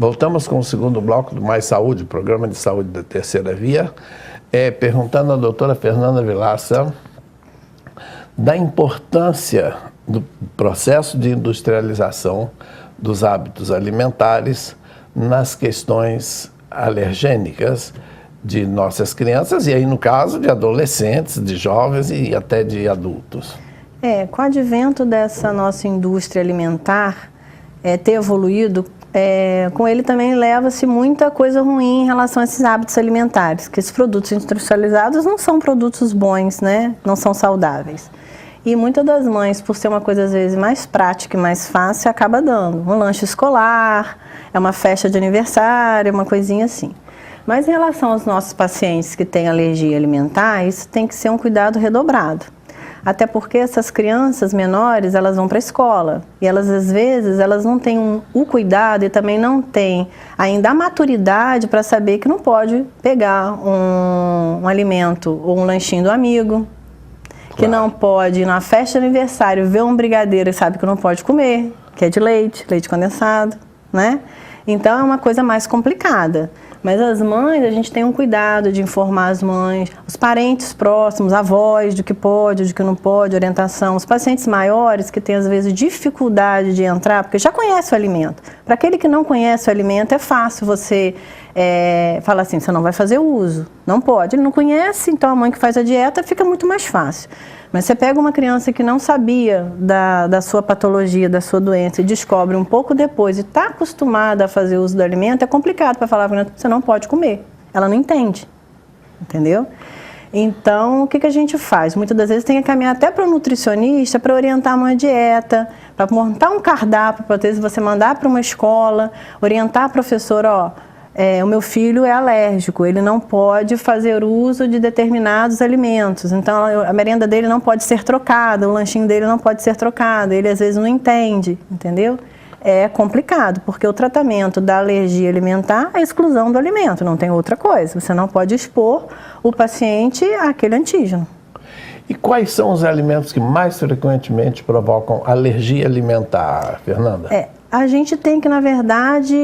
Voltamos com o segundo bloco do Mais Saúde, programa de saúde da Terceira Via, perguntando à doutora Fernanda Vilaça da importância do processo de industrialização dos hábitos alimentares nas questões alergênicas de nossas crianças e aí, no caso, de adolescentes, de jovens e até de adultos. Com o advento dessa nossa indústria alimentar ter evoluído, com ele também leva-se muita coisa ruim em relação a esses hábitos alimentares, que esses produtos industrializados não são produtos bons, né? Não são saudáveis. E muitas das mães, por ser uma coisa às vezes mais prática e mais fácil, acaba dando um lanche escolar, uma festa de aniversário, uma coisinha assim. Mas em relação aos nossos pacientes que têm alergia alimentar, isso tem que ser um cuidado redobrado. Até porque essas crianças menores, elas vão para a escola e elas, às vezes, elas não têm o cuidado e também não têm ainda a maturidade para saber que não pode pegar um alimento ou um lanchinho do amigo, que não pode ir na festa de aniversário ver um brigadeiro e sabe que não pode comer, que é de leite condensado, né? Então é uma coisa mais complicada. Mas as mães, a gente tem um cuidado de informar as mães, os parentes próximos, avós, do que pode, do que não pode, orientação. Os pacientes maiores que têm, às vezes, dificuldade de entrar, porque já conhece o alimento. Para aquele que não conhece o alimento, é fácil você falar assim, você não vai fazer uso, não pode. Ele não conhece, então a mãe que faz a dieta fica muito mais fácil. Mas você pega uma criança que não sabia da sua patologia, da sua doença, e descobre um pouco depois e está acostumada a fazer uso do alimento, é complicado para falar para ela, você não pode comer. Ela não entende, entendeu? Então, o que a gente faz? Muitas das vezes tem que caminhar até para o nutricionista para orientar uma dieta, para montar um cardápio, para às vezes você mandar para uma escola, orientar a professora, o meu filho é alérgico, ele não pode fazer uso de determinados alimentos, então a merenda dele não pode ser trocada, o lanchinho dele não pode ser trocado, ele às vezes não entende, entendeu? É complicado, porque o tratamento da alergia alimentar é a exclusão do alimento, não tem outra coisa, você não pode expor o paciente àquele antígeno. E quais são os alimentos que mais frequentemente provocam alergia alimentar, Fernanda? A gente tem que, na verdade,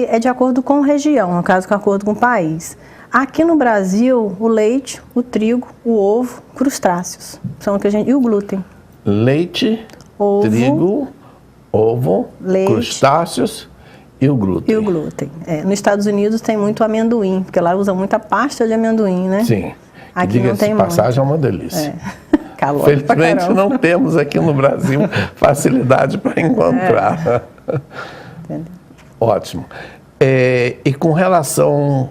é de acordo com região, no caso, de acordo com o país. Aqui no Brasil, o leite, o trigo, o ovo, crustáceos, são o que e o glúten. Leite, ovo, trigo, ovo, leite, crustáceos e o glúten. E o glúten. Nos Estados Unidos tem muito amendoim, porque lá usa muita pasta de amendoim, né? Sim. Aqui não tem muito. Passagem é uma delícia. Felizmente não temos aqui no Brasil facilidade para encontrar. Ótimo. E com relação,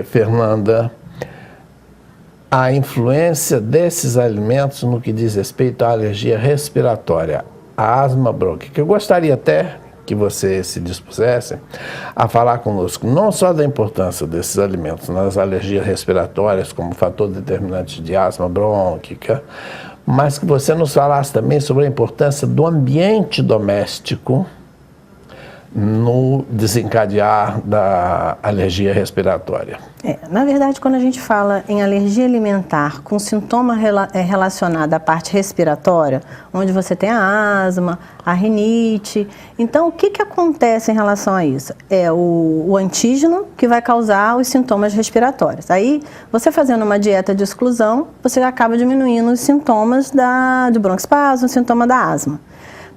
Fernanda, à influência desses alimentos no que diz respeito à alergia respiratória, a asma brônquica, eu gostaria até que você se dispusesse a falar conosco não só da importância desses alimentos nas alergias respiratórias como fator determinante de asma brônquica, mas que você nos falasse também sobre a importância do ambiente doméstico no desencadear da alergia respiratória. Na verdade, quando a gente fala em alergia alimentar com sintoma relacionado à parte respiratória, onde você tem a asma, a rinite, então o que acontece em relação a isso? É o antígeno que vai causar os sintomas respiratórios. Aí, você fazendo uma dieta de exclusão, você acaba diminuindo os sintomas do broncoespasmo, o sintoma da asma.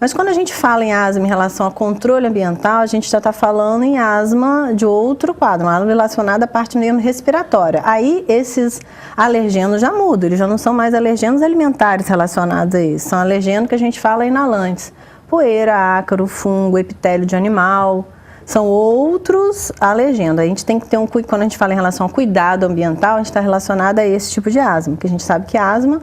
Mas quando a gente fala em asma em relação ao controle ambiental, a gente já está falando em asma de outro quadro, uma asma relacionada à parte mesmo respiratória. Aí esses alergenos já mudam, eles já não são mais alergenos alimentares relacionados a isso, são alergenos que a gente fala inalantes. Poeira, ácaro, fungo, epitélio de animal, são outros alergenos. A gente tem que ter quando a gente fala em relação ao cuidado ambiental, a gente está relacionado a esse tipo de asma, porque a gente sabe que a asma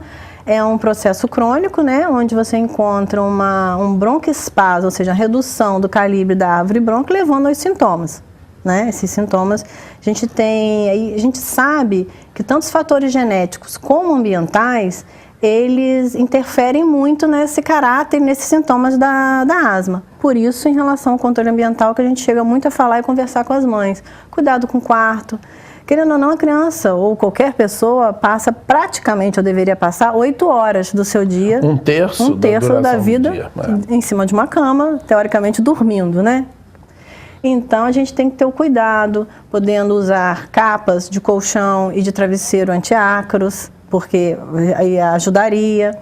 é um processo crônico, né, onde você encontra um broncoespasmo, ou seja, a redução do calibre da árvore brônquica, levando aos sintomas, né? Esses sintomas, a gente sabe que tanto os fatores genéticos como ambientais, eles interferem muito nesse caráter, nesses sintomas da asma. Por isso, em relação ao controle ambiental, que a gente chega muito a falar e conversar com as mães. Cuidado com o quarto. Querendo ou não, a criança ou qualquer pessoa passa praticamente, ou deveria passar, 8 horas do seu dia. Um terço da vida em cima de uma cama, teoricamente dormindo, né? Então, a gente tem que ter o cuidado, podendo usar capas de colchão e de travesseiro antiácaros, porque aí ajudaria.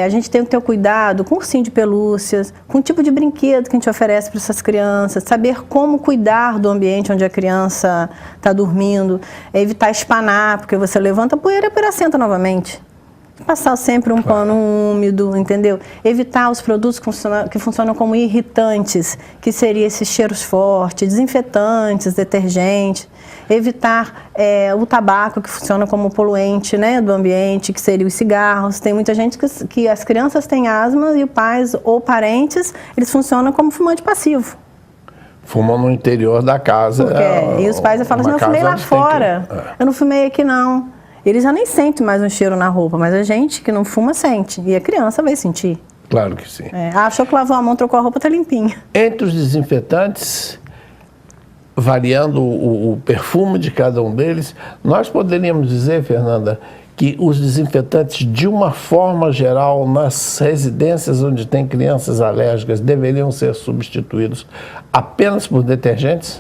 A gente tem que ter o cuidado com ursinho de pelúcias, com o tipo de brinquedo que a gente oferece para essas crianças, saber como cuidar do ambiente onde a criança está dormindo, evitar espanar, porque você levanta a poeira e a poeira senta novamente. Passar sempre um pano úmido, entendeu? Evitar os produtos que funcionam como irritantes, que seriam esses cheiros fortes, desinfetantes, detergentes. Evitar o tabaco, que funciona como poluente, né, do ambiente, que seriam os cigarros. Tem muita gente que as crianças têm asma e os pais ou parentes, eles funcionam como fumante passivo. Fumam no interior da casa. E os pais falam assim, eu fumei lá fora, eu não fumei aqui não. Eles já nem sentem mais um cheiro na roupa, mas a gente que não fuma sente. E a criança vai sentir. Claro que sim. Achou que lavou a mão, trocou a roupa, tá limpinha. Entre os desinfetantes, variando o perfume de cada um deles, nós poderíamos dizer, Fernanda, que os desinfetantes, de uma forma geral, nas residências onde tem crianças alérgicas, deveriam ser substituídos apenas por detergentes?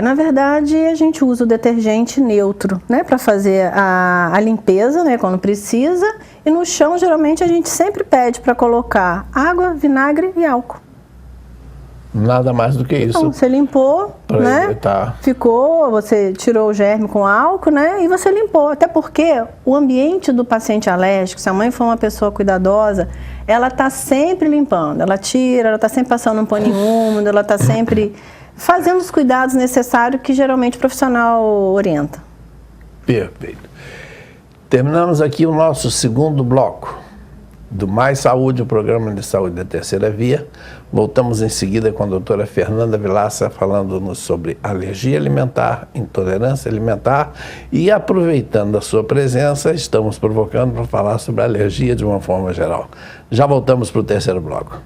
Na verdade, a gente usa o detergente neutro, né, para fazer a limpeza, né, quando precisa. E no chão, geralmente, a gente sempre pede para colocar água, vinagre e álcool. Nada mais do que isso. Então, você limpou, né? Evitar. Ficou, você tirou o germe com álcool, né? E você limpou. Até porque o ambiente do paciente alérgico, se a mãe for uma pessoa cuidadosa, ela está sempre limpando. Ela tira, ela está sempre passando um paninho úmido, ela está sempre fazendo os cuidados necessários que geralmente o profissional orienta. Perfeito. Terminamos aqui o nosso segundo bloco do Mais Saúde, o programa de saúde da Terceira Via. Voltamos em seguida com a doutora Fernanda Vilaça falando-nos sobre alergia alimentar, intolerância alimentar e, aproveitando a sua presença, estamos provocando para falar sobre alergia de uma forma geral. Já voltamos para o terceiro bloco.